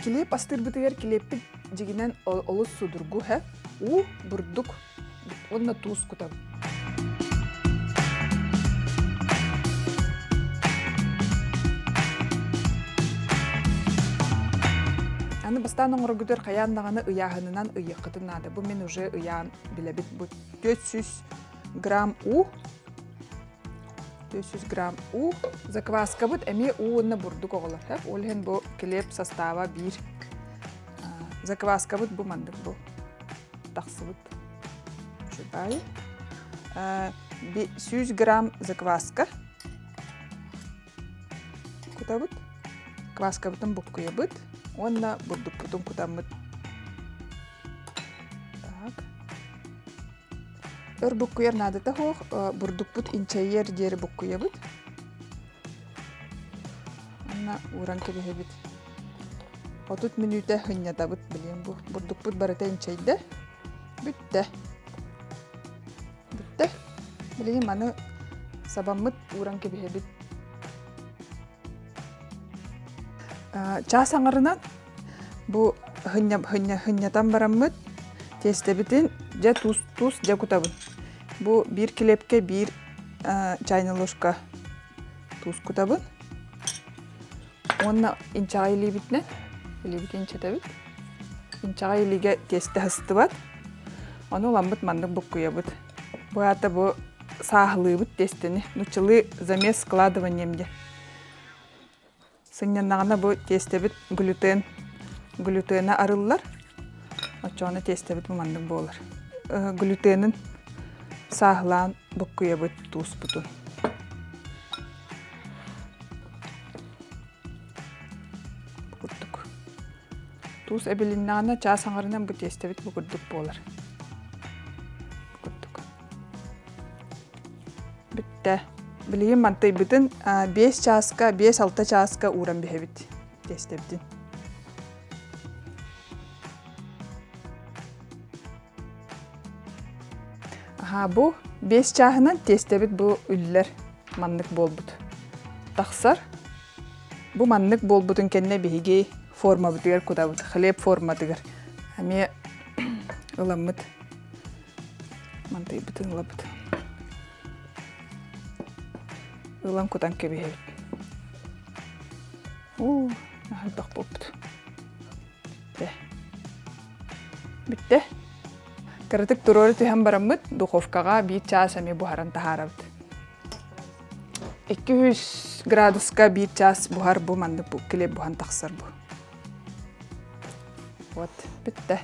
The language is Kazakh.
Kilep astırбытыгар kilеппит жигинен олус судургу хэп. У бурдук. Онна туз кутабыт. Аны бастан оңыргүдер қаяннағаны ыяғынынан ыйыққытын нады. Бұл мен уже ыяғын білебіт. Бұл 400 грамм у. 400 грамм у. Закваска бұд, әме уынны бұрдық оғылар. Олген бұл келеп состава бір. Закваска бұд бұл мандық бұл. Тақсы бұд. Шыбай. 100 грамм закваска. Құта бұд. Кваска бұдын бұл күе бұд. Онна бурдук путун кутамыт. Так. Өр буккуер надыта хоқ, бурдук пут инчайер дері буккуя бут. Онна уран кебе бит. Отут минута хынята бут билем бу. Бурдук пут барыта инчайда. Бүтті. Бүтті. Билем аны сабамыт уран кебе бит. Час аңырынан бұл хыннятан барамыд, тестебітін жа туз жа кутабын. Бұл бір келепке бір чайны ложка туз кутабын. Онна инчаға елі бітінен, елі бітін чатабыд. Инчаға еліге тесті хысты бад. Оны оламбыд мандық бұқ күйа бұд. Бұл аты бұл сағылы бұд тестіні. Нучылы замес складываниемде. Сыннаннағына бұл тестебіт глютена арылылар. Очоны тестебіт бұмандық болар. Глютенін сағылан бұққыя бұд туз бұтын. Бұқырдық. Туз әбіліннағына час аңырынан бұл тестебіт бұқырдық болар. Бұқырдық. Бітті. Білейін мантай бүтін 5 часка, 5-6 часка уран бігебіт тестебдін. Бұл 5 чағынан тестебіт бұл үлілер маннық болбұд. Тақсар, бұл маннық болбұдын кәнне бігеге форма бұдығар күдабыд, хлеб форма дығар. Әме ұламыд. Мантай бүтін ұлабыд. Улам кутан кебе. Нахал бақ болбуд. Бітті. Кырытык туроры түйен барамыд, духовкаға 1 час әме бұхаран тахарабыд. 200 градуска 1 час бұхар бұ манды келеп бұхан тақсар бұ. Вот, бітті.